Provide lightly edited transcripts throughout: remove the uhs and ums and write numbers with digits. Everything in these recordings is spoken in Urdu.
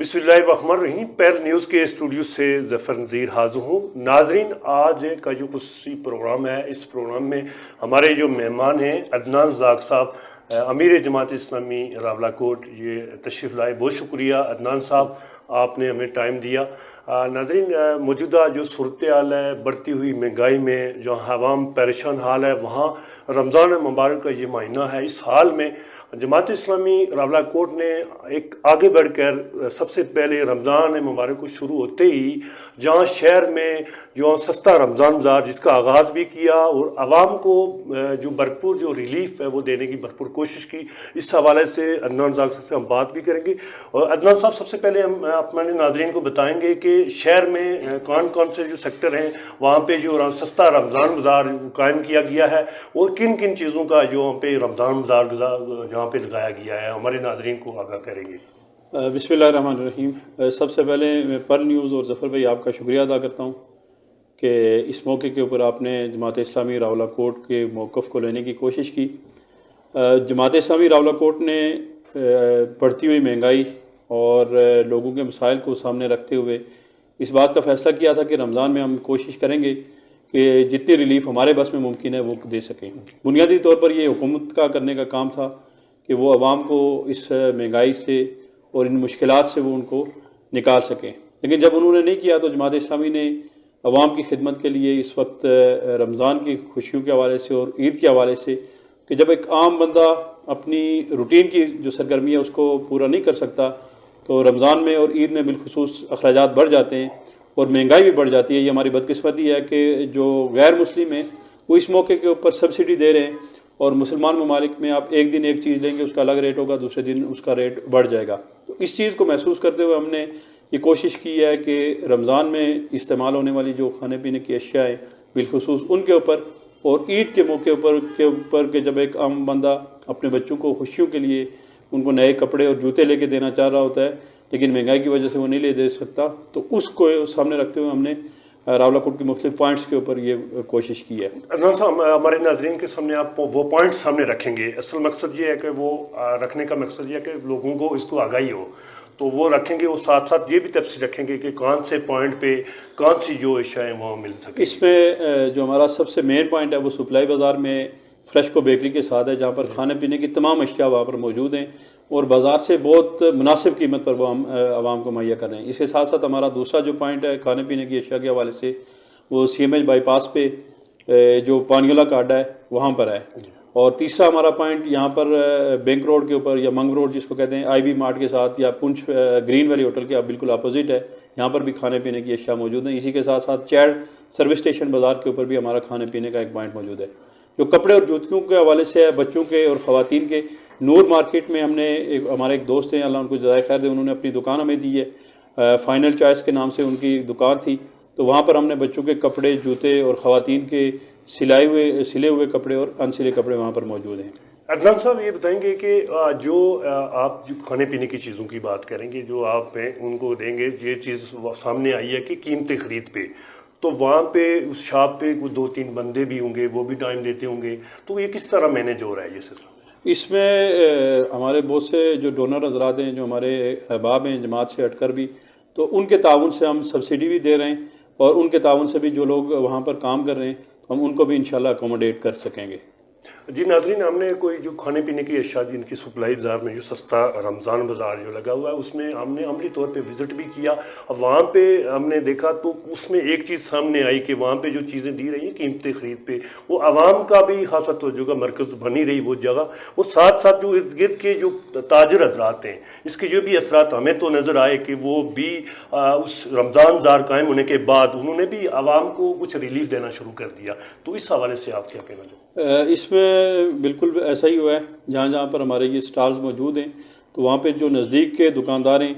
بسم اللہ الرحمن الرحیم۔ پیر نیوز کے اسٹوڈیو سے ظفر نذیر حاضر ہوں۔ ناظرین، آج کا جو خصوصی پروگرام ہے، اس پروگرام میں ہمارے جو مہمان ہیں عدنان زاغ صاحب، امیر جماعت اسلامی راولا کوٹ، یہ تشریف لائے۔ بہت شکریہ عدنان صاحب، آپ نے ہمیں ٹائم دیا۔ ناظرین، موجودہ جو صورتحال ہے، بڑھتی ہوئی مہنگائی میں جو عوام پریشان حال ہے، وہاں رمضان مبارک کا یہ مہینہ ہے، اس حال میں جماعت اسلامی راولا کوٹ نے ایک آگے بڑھ کر سب سے پہلے رمضان مبارک کو شروع ہوتے ہی جہاں شہر میں جو سستا رمضان بازار جس کا آغاز بھی کیا اور عوام کو جو بھرپور جو ریلیف ہے وہ دینے کی بھرپور کوشش کی، اس حوالے سے عدنان زاغ صاحب سے ہم بات بھی کریں گے۔ اور عدنان صاحب، سب سے پہلے ہم اپنے ناظرین کو بتائیں گے کہ شہر میں کون کون سے جو سیکٹر ہیں وہاں پہ جو سستا رمضان بازار قائم کیا گیا ہے اور کن کن چیزوں کا جو وہاں پہ رمضان بازار جہاں پہ لگایا گیا ہے، ہمارے ناظرین کو آگاہ کریں گے۔ بسم اللہ الرحمن الرحیم۔ سب سے پہلے میں پر نیوز اور ظفر بھائی آپ کا شکریہ ادا کرتا ہوں کہ اس موقع کے اوپر آپ نے جماعت اسلامی راولا کوٹ کے موقف کو لینے کی کوشش کی۔ جماعت اسلامی راولا کوٹ نے بڑھتی ہوئی مہنگائی اور لوگوں کے مسائل کو سامنے رکھتے ہوئے اس بات کا فیصلہ کیا تھا کہ رمضان میں ہم کوشش کریں گے کہ جتنی ریلیف ہمارے بس میں ممکن ہے وہ دے سکیں۔ بنیادی طور پر یہ حکومت کا کرنے کا کام تھا کہ وہ عوام کو اس مہنگائی سے اور ان مشکلات سے وہ ان کو نکال سکیں، لیکن جب انہوں نے نہیں کیا تو جماعت اسلامی نے عوام کی خدمت کے لیے اس وقت رمضان کی خوشیوں کے حوالے سے اور عید کے حوالے سے کہ جب ایک عام بندہ اپنی روٹین کی جو سرگرمی ہے اس کو پورا نہیں کر سکتا تو رمضان میں اور عید میں بالخصوص اخراجات بڑھ جاتے ہیں اور مہنگائی بھی بڑھ جاتی ہے۔ یہ ہماری بدقسمتی ہے کہ جو غیر مسلم ہیں وہ اس موقع کے اوپر سبسڈی دے رہے ہیں اور مسلمان ممالک میں آپ ایک دن ایک چیز لیں گے اس کا الگ ریٹ ہوگا، دوسرے دن اس کا ریٹ بڑھ جائے گا۔ تو اس چیز کو محسوس کرتے ہوئے ہم نے یہ کوشش کی ہے کہ رمضان میں استعمال ہونے والی جو کھانے پینے کی اشیاء ہیں بالخصوص ان کے اوپر اور عید کے موقع اوپر کہ جب ایک عام بندہ اپنے بچوں کو خوشیوں کے لیے ان کو نئے کپڑے اور جوتے لے کے دینا چاہ رہا ہوتا ہے لیکن مہنگائی کی وجہ سے وہ نہیں لے دے سکتا، تو اس کو سامنے رکھتے ہوئے ہم نے راولا کوٹ کے مختلف پوائنٹس کے اوپر یہ کوشش کی ہے۔ عدنان صاحب، ہمارے ناظرین کے سامنے آپ وہ پوائنٹ سامنے رکھیں گے، اصل مقصد یہ ہے کہ وہ رکھنے کا مقصد یہ ہے کہ لوگوں کو اس کو آگاہی ہو، تو وہ رکھیں گے، وہ ساتھ ساتھ یہ بھی تفصیل رکھیں گے کہ کون سے پوائنٹ پہ کون سی جو اشیاء ہیں وہاں مل سکیں۔ اس میں جو ہمارا سب سے مین پوائنٹ ہے وہ سپلائی بازار میں فریش کو بیکری کے ساتھ ہے، جہاں پر کھانے پینے کی تمام اشیاء وہاں پر موجود ہیں اور بازار سے بہت مناسب قیمت پر وہ ہم عوام کو مہیا کر رہے ہیں۔ اس کے ساتھ ساتھ ہمارا دوسرا جو پوائنٹ ہے کھانے پینے کی اشیاء کے حوالے سے وہ سی ایم ایچ بائی پاس پہ جو پانیولہ کا اڈا ہے وہاں پر ہے، اور تیسرا ہمارا پوائنٹ یہاں پر بینک روڈ کے اوپر یا منگ روڈ جس کو کہتے ہیں آئی بی مارٹ کے ساتھ یا پونچھ گرین ویلی ہوٹل کے بالکل اپوزٹ ہے، یہاں پر بھی کھانے پینے کی اشیاء موجود ہیں۔ اسی کے ساتھ ساتھ چیڑ سروس اسٹیشن بازار کے اوپر بھی ہمارا کھانے پینے کا ایک پوائنٹ موجود ہے۔ جو کپڑے اور جوتیوں کے حوالے سے ہے بچوں کے اور خواتین کے، نور مارکیٹ میں ہم نے ہمارے ایک دوست ہیں، اللہ ان کو جزائے خیر دے، انہوں نے اپنی دکان ہمیں دی ہے، فائنل چوائس کے نام سے ان کی دکان تھی، تو وہاں پر ہم نے بچوں کے کپڑے، جوتے اور خواتین کے سلے ہوئے کپڑے اور انسلے کپڑے وہاں پر موجود ہیں۔ عدنان صاحب، یہ بتائیں گے کہ جو آپ جو کھانے پینے کی چیزوں کی بات کریں گے جو آپ ہیں ان کو دیں گے، یہ چیز سامنے آئی ہے کہ قیمت خرید پہ، تو وہاں پہ اس شاپ پہ کوئی 2-3 بندے بھی ہوں گے، وہ بھی ٹائم دیتے ہوں گے، تو یہ کس طرح مینیج ہو رہا ہے یہ سلسلہ؟ اس میں ہمارے بہت سے جو ڈونر حضرات ہیں جو ہمارے احباب ہیں جماعت سے ہٹ کر بھی، تو ان کے تعاون سے ہم سبسڈی بھی دے رہے ہیں اور ان کے تعاون سے بھی جو لوگ وہاں پر کام کر رہے ہیں ہم ان کو بھی انشاءاللہ اکوموڈیٹ کر سکیں گے۔ جی ناظرین، ہم نے کوئی جو کھانے پینے کی اشیاء جن کی سپلائی بازار میں جو سستا رمضان بازار جو لگا ہوا ہے اس میں ہم نے عملی طور پہ وزٹ بھی کیا، اور وہاں پہ ہم نے دیکھا تو اس میں ایک چیز سامنے آئی کہ وہاں پہ جو چیزیں دی رہی ہیں قیمت خرید پہ، وہ عوام کا بھی خاصا توجہ کا مرکز بنی رہی وہ جگہ، وہ ساتھ ساتھ جو ارد گرد کے جو تاجر حضرات ہیں اس کے جو بھی اثرات ہمیں تو نظر آئے کہ وہ بھی اس رمضان بازار قائم ہونے کے بعد انہوں نے بھی عوام کو کچھ ریلیف دینا شروع کر دیا، تو اس حوالے سے آپ کیا کہنا چاہتے ہیں؟ اس میں بالکل ایسا ہی ہوا ہے، جہاں جہاں پر ہمارے یہ سٹالز موجود ہیں تو وہاں پہ جو نزدیک کے دکاندار ہیں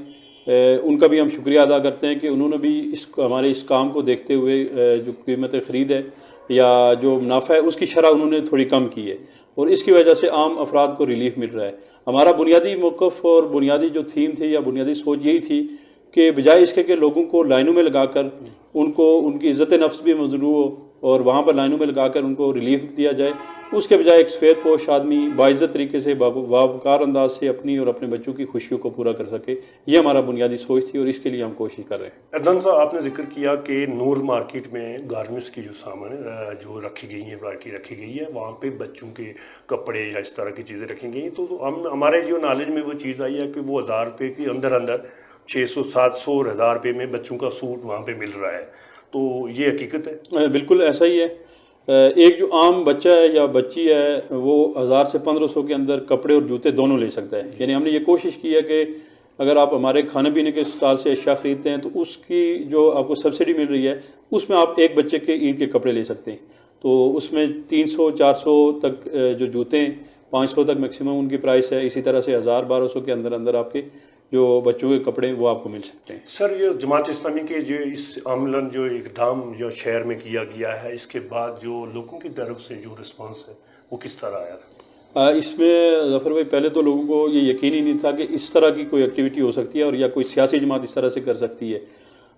ان کا بھی ہم شکریہ ادا کرتے ہیں کہ انہوں نے بھی ہمارے اس کام کو دیکھتے ہوئے جو قیمت خرید ہے یا جو منافع ہے اس کی شرح انہوں نے تھوڑی کم کی ہے اور اس کی وجہ سے عام افراد کو ریلیف مل رہا ہے۔ ہمارا بنیادی موقف اور بنیادی جو تھیم تھی یا بنیادی سوچ یہی تھی کہ بجائے اس کے کہ لوگوں کو لائنوں میں لگا کر ان کو ان کی عزت نفس بھی مضروع ہو اور وہاں پر لائنوں میں لگا کر ان کو ریلیف دیا جائے، اس کے بجائے ایک سفید پوش آدمی باعزت طریقے سے باوقار انداز سے اپنی اور اپنے بچوں کی خوشیوں کو پورا کر سکے. یہ ہمارا بنیادی سوچ تھی اور اس کے لیے ہم کوشش کر رہے ہیں. عدنان صاحب، آپ نے ذکر کیا کہ نور مارکیٹ میں گارمنٹس کی جو سامان جو رکھی گئی ہیں، ورائٹی رکھی گئی ہے، وہاں پہ بچوں کے کپڑے یا اس طرح کی چیزیں رکھی گئی ہیں. تو ہمارے جو نالج میں وہ چیز آئی ہے کہ وہ 1000 روپے کے اندر 600 700 اور 1000 روپے میں بچوں کا سوٹ وہاں پہ مل رہا ہے. تو یہ حقیقت ہے؟ بالکل ایسا ہی ہے. ایک جو عام بچہ ہے یا بچی ہے وہ 1000 سے 1500 کے اندر کپڑے اور جوتے دونوں لے سکتا ہے. یعنی ہم نے یہ کوشش کی ہے کہ اگر آپ ہمارے کھانے پینے کے اسٹال سے اشیاء خریدتے ہیں تو اس کی جو آپ کو سبسڈی مل رہی ہے اس میں آپ ایک بچے کے عید کے کپڑے لے سکتے ہیں. تو اس میں 300 400 تک جو جوتے ہیں، 500 تک میکسیمم ان کی پرائس ہے. اسی طرح سے 1000 1200 کے اندر آپ کے جو بچوں کے کپڑے ہیں وہ آپ کو مل سکتے ہیں. سر، یہ جماعت اسلامی کے جو اس عملاً جو اقدام جو شہر میں کیا گیا ہے، اس کے بعد جو لوگوں کی طرف سے جو رسپانس ہے وہ کس طرح آیا؟ اس میں ظفر بھائی پہلے تو لوگوں کو یہ یقین ہی نہیں تھا کہ اس طرح کی کوئی ایکٹیویٹی ہو سکتی ہے اور یا کوئی سیاسی جماعت اس طرح سے کر سکتی ہے.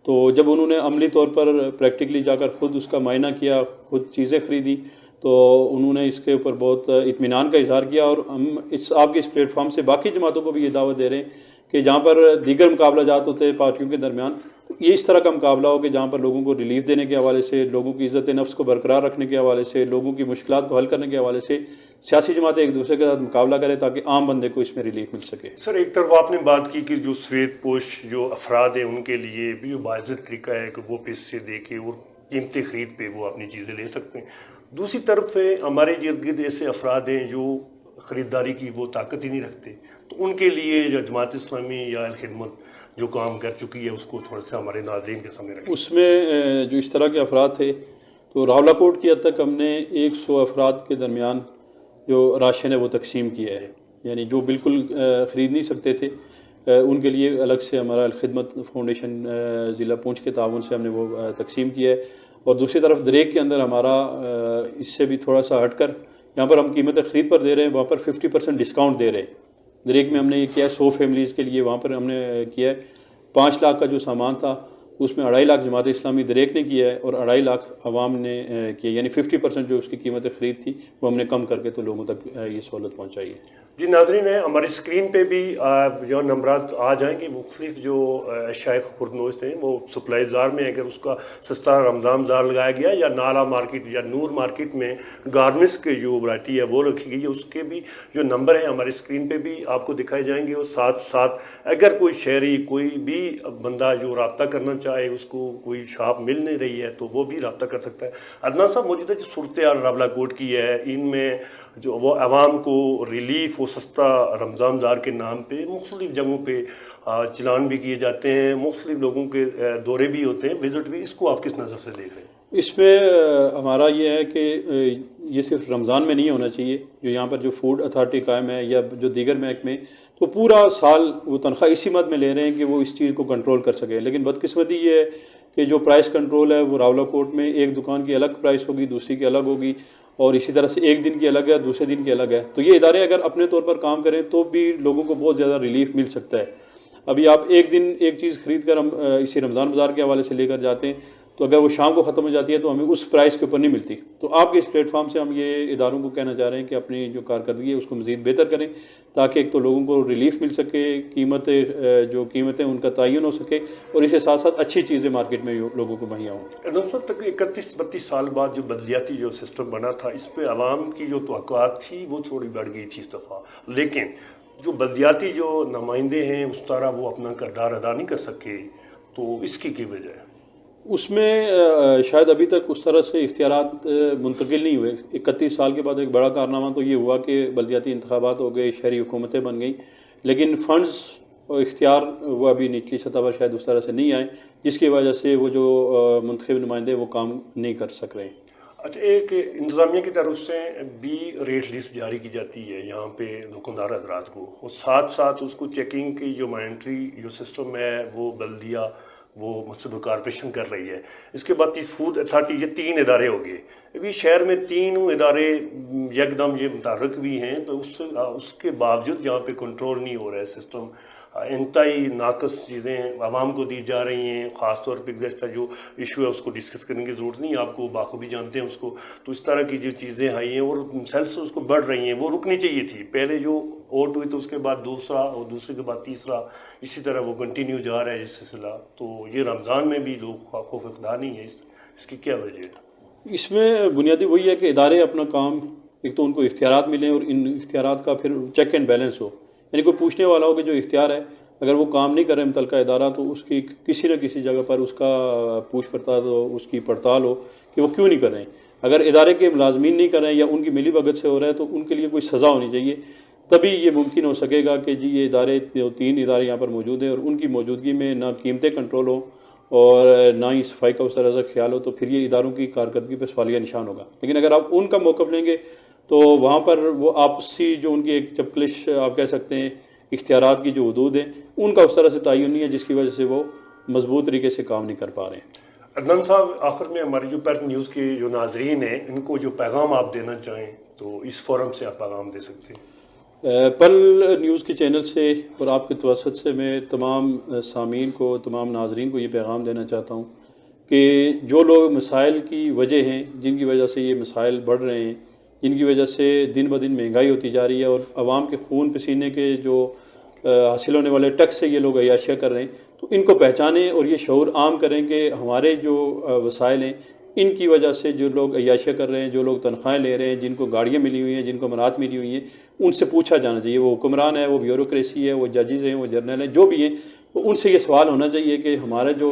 تو جب انہوں نے عملی طور پر پریکٹیکلی جا کر خود اس کا معائنہ کیا، خود چیزیں خریدی، تو انہوں نے اس کے اوپر بہت اطمینان کا اظہار کیا. اور ہم آپ کے اس پلیٹ فارم سے باقی جماعتوں کو بھی یہ دعوت دے رہے ہیں کہ جہاں پر دیگر مقابلہ جات ہوتے ہیں پارٹیوں کے درمیان، تو یہ اس طرح کا مقابلہ ہو کہ جہاں پر لوگوں کو ریلیف دینے کے حوالے سے، لوگوں کی عزت نفس کو برقرار رکھنے کے حوالے سے، لوگوں کی مشکلات کو حل کرنے کے حوالے سے سیاسی جماعتیں ایک دوسرے کے ساتھ مقابلہ کریں تاکہ عام بندے کو اس میں ریلیف مل سکے. سر، ایک طرف آپ نے بات کی کہ جو سفید پوش جو افراد ہیں ان کے لیے بھی جو باعزت طریقہ ہے کہ وہ پیسے دے کے اور قیمتی خرید پہ وہ اپنی چیزیں لے سکتے ہیں. دوسری طرف ہمارے ارد گرد ایسے افراد ہیں جو خریداری کی وہ طاقت ہی نہیں رکھتے. تو ان کے لیے جو جماعت اسلامی یا الخدمت جو کام کر چکی ہے اس کو تھوڑا سا ہمارے ناظرین کے سامنے رکھیں. اس میں جو اس طرح کے افراد تھے تو راولا کوٹ کی حد تک ہم نے 100 افراد کے درمیان جو راشن ہے وہ تقسیم کیا ہے. یعنی جو بالکل خرید نہیں سکتے تھے ان کے لیے الگ سے ہمارا الخدمت فاؤنڈیشن ضلع پونچھ کے تعاون سے ہم نے وہ تقسیم کیا ہے. اور دوسری طرف دریک کے اندر ہمارا اس سے بھی تھوڑا سا ہٹ کر یہاں پر ہم قیمت خرید پر دے رہے ہیں، وہاں پر 50% ڈسکاؤنٹ دے رہے ہیں. دریک میں ہم نے یہ کیا ہے 100 فیملیز کے لیے، وہاں پر ہم نے کیا ہے 5 لاکھ کا جو سامان تھا اس میں 2.5 لاکھ جماعت اسلامی دریک نے کیا ہے اور 2.5 لاکھ عوام نے کیا. یعنی 50% جو اس کی قیمت خرید تھی وہ ہم نے کم کر کے تو لوگوں تک یہ سہولت پہنچائی ہے. جی ناظرین، ہماری اسکرین پہ بھی جو نمبرات آ جائیں گے. مختلف جو اشیاء خوردنوش ہیں وہ سپلائی بازار میں اگر اس کا سستا رمضان بازار لگایا گیا یا نالا مارکیٹ یا نور مارکیٹ میں گارمنٹس کے جو ورائٹی ہے وہ رکھی گئی ہے، اس کے بھی جو نمبر ہیں ہماری اسکرین پہ بھی آپ کو دکھائے جائیں گے. اور ساتھ ساتھ اگر کوئی شہری، کوئی بھی بندہ جو رابطہ کرنا چاہے، اس کو کوئی شاپ مل نہیں رہی ہے تو وہ بھی رابطہ کر سکتا ہے. عدنان صاحب، موجودہ جو صورتحال راولا کوٹ کی ہے، ان میں جو وہ عوام کو ریلیف و سستا رمضان بازار کے نام پہ مختلف جگہوں پہ چلان بھی کیے جاتے ہیں، مختلف لوگوں کے دورے بھی ہوتے ہیں، وزٹ بھی. اس کو آپ کس نظر سے دیکھ رہے ہیں؟ اس میں ہمارا یہ ہے کہ یہ صرف رمضان میں نہیں ہونا چاہیے. جو یہاں پر جو فوڈ اتھارٹی قائم ہے یا جو دیگر محکمے، تو پورا سال وہ تنخواہ اسی مد میں لے رہے ہیں کہ وہ اس چیز کو کنٹرول کر سکے. لیکن بدقسمتی یہ ہے کہ جو پرائس کنٹرول ہے وہ راولا کوٹ میں ایک دکان کی الگ پرائس ہوگی، دوسری کی الگ ہوگی، اور اسی طرح سے ایک دن کی الگ ہے، دوسرے دن کی الگ ہے. تو یہ ادارے اگر اپنے طور پر کام کریں تو بھی لوگوں کو بہت زیادہ ریلیف مل سکتا ہے. ابھی آپ ایک دن ایک چیز خرید کر ہم اسی رمضان بازار کے حوالے سے لے کر جاتے ہیں تو اگر وہ شام کو ختم ہو جاتی ہے تو ہمیں اس پرائس کے اوپر نہیں ملتی. تو آپ کے اس پلیٹ فارم سے ہم یہ اداروں کو کہنا چاہ رہے ہیں کہ اپنی جو کارکردگی ہے اس کو مزید بہتر کریں تاکہ ایک تو لوگوں کو ریلیف مل سکے، قیمتیں ان کا تعین ہو سکے، اور اس کے ساتھ ساتھ اچھی چیزیں مارکیٹ میں لوگوں کو مہیا ہوں. سر، تک 31-32 سال بعد جو بدلیاتی جو سسٹم بنا تھا، اس پہ عوام کی جو توقعات تھی وہ تھوڑی بڑھ گئی تھی اس دفعہ. لیکن جو بلدیاتی جو نمائندے ہیں اس طرح وہ اپنا کردار ادا نہیں کر سکے، تو اس کی وجہ ہے؟ اس میں شاید ابھی تک اس طرح سے اختیارات منتقل نہیں ہوئے. 31 سال کے بعد ایک بڑا کارنامہ تو یہ ہوا کہ بلدیاتی انتخابات ہو گئے، شہری حکومتیں بن گئیں، لیکن فنڈز اور اختیار وہ ابھی نچلی سطح پر شاید اس طرح سے نہیں آئے، جس کی وجہ سے وہ جو منتخب نمائندے وہ کام نہیں کر سک رہے ہیں. اچھا، ایک انتظامیہ کی طرف سے بھی ریٹ لسٹ جاری کی جاتی ہے یہاں پہ دکاندار حضرات کو، اور ساتھ ساتھ اس کو چیکنگ کی جو مانیٹری جو سسٹم ہے وہ بلدیہ وہ منصوبہ کارپوریشن کر رہی ہے. اس کے بعد فوڈ اتھارٹی، یہ 3 ادارے ہو گئے. ابھی شہر میں 3 ادارے یکدم یہ متحرک بھی ہیں، تو اس کے باوجود یہاں پہ کنٹرول نہیں ہو رہا ہے سسٹم. انتہائی ناقص چیزیں عوام کو دی جا رہی ہیں. خاص طور پہ گزشتہ جو ایشو ہے اس کو ڈسکس کرنے کی ضرورت نہیں, آپ کو بخوبی جانتے ہیں اس کو. تو اس طرح کی جو چیزیں آئی ہیں اور مسلسل اس کو بڑھ رہی ہیں, وہ رکنی چاہیے تھی. پہلے جو ووٹ ہوئی تو اس کے بعد دوسرا اور دوسرے کے بعد تیسرا, اسی طرح وہ کنٹینیو جا رہا ہے یہ سلسلہ. تو یہ رمضان میں بھی لوگ خوف اقدار نہیں ہے, اس کی کیا وجہ ہے؟ اس میں بنیادی وہی ہے کہ ادارے اپنا کام, ایک تو ان کو اختیارات ملیں اور ان اختیارات کا پھر چیک اینڈ بیلنس ہو. یعنی کوئی پوچھنے والا ہو کہ جو اختیار ہے اگر وہ کام نہیں کر رہے متعلقہ ادارہ, تو اس کی کسی نہ کسی جگہ پر اس کا پوچھ پڑتال ہو, اس کی پڑتال ہو کہ وہ کیوں نہیں کر رہے ہیں. اگر ادارے کے ملازمین نہیں کر رہے ہیں یا ان کی ملی بھگت سے ہو رہا ہے تو ان کے لیے کوئی سزا ہونی چاہیے. تبھی یہ ممکن ہو سکے گا کہ جی یہ ادارے, 3 ادارے یہاں پر موجود ہیں اور ان کی موجودگی میں نہ قیمتیں کنٹرول ہوں اور نہ ہی صفائی کا اس طرح سے خیال ہو, تو پھر یہ اداروں کی کارکردگی پہ سوالیہ نشان ہوگا. لیکن اگر آپ ان کا موقف لیں گے تو وہاں پر وہ آپسی جو ان کی ایک چپکلش آپ کہہ سکتے ہیں اختیارات کی جو حدود ہیں ان کا اس طرح سے تعین نہیں ہے, جس کی وجہ سے وہ مضبوط طریقے سے کام نہیں کر پا رہے ہیں. عدنان صاحب, آخر میں ہماری جو پر نیوز کے جو ناظرین ہیں ان کو جو پیغام آپ دینا چاہیں تو اس فورم سے آپ پیغام دے سکتے ہیں. پل نیوز کے چینل سے اور آپ کے توسط سے میں تمام سامعین کو, تمام ناظرین کو یہ پیغام دینا چاہتا ہوں کہ جو لوگ مسائل کی وجہ ہیں, جن کی وجہ سے یہ مسائل بڑھ رہے ہیں, جن کی وجہ سے دن بدن مہنگائی ہوتی جا رہی ہے اور عوام کے خون پسینے کے جو حاصل ہونے والے ٹیکس سے یہ لوگ عیاشیاں کر رہے ہیں, تو ان کو پہچانیں اور یہ شعور عام کریں کہ ہمارے جو وسائل ہیں ان کی وجہ سے جو لوگ عیاشیاں کر رہے ہیں, جو لوگ تنخواہیں لے رہے ہیں, جن کو گاڑیاں ملی ہوئی ہیں, جن کو مراد ملی ہوئی ہیں, ان سے پوچھا جانا چاہیے. وہ حکمران ہے, وہ بیوروکریسی ہے, وہ ججز ہیں, وہ جرنل ہیں, جو بھی ہیں, ان سے یہ سوال ہونا چاہیے کہ ہمارا جو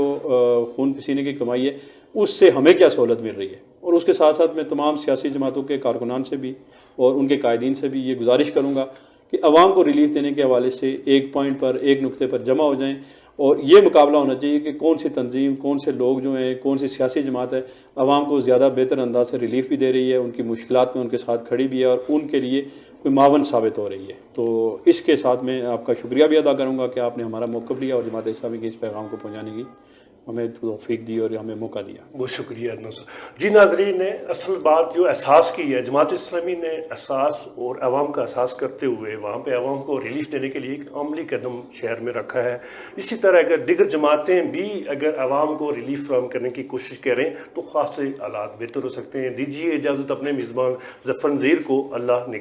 خون پسینے کی کمائی ہے اس سے ہمیں کیا سہولت مل رہی ہے. اور اس کے ساتھ ساتھ میں تمام سیاسی جماعتوں کے کارکنان سے بھی اور ان کے قائدین سے بھی یہ گزارش کروں گا کہ عوام کو ریلیف دینے کے حوالے سے ایک پوائنٹ پر, ایک نقطے پر جمع ہو جائیں اور یہ مقابلہ ہونا چاہیے کہ کون سی تنظیم, کون سے لوگ جو ہیں, کون سی سیاسی جماعت ہے عوام کو زیادہ بہتر انداز سے ریلیف بھی دے رہی ہے, ان کی مشکلات میں ان کے ساتھ کھڑی بھی ہے اور ان کے لیے کوئی معاون ثابت ہو رہی ہے. تو اس کے ساتھ میں آپ کا شکریہ بھی ادا کروں گا کہ آپ نے ہمارا موقف لیا اور جماعت اسلامی کے اس پیغام کو پہنچانے کی ہمیں توفیق دی اور ہمیں موقع دیا. بہت شکریہ عدنان صاحب. جی ناظرین نے اصل بات جو احساس کی ہے, جماعت اسلامی نے احساس اور عوام کا احساس کرتے ہوئے وہاں پہ عوام کو ریلیف دینے کے لیے ایک عملی قدم شہر میں رکھا ہے. اسی طرح اگر دیگر جماعتیں بھی اگر عوام کو ریلیف فراہم کرنے کی کوشش کریں تو خاصے حالات بہتر ہو سکتے ہیں. دیجیے اجازت اپنے میزبان ظفر نذیر کو. اللہ نگہبان.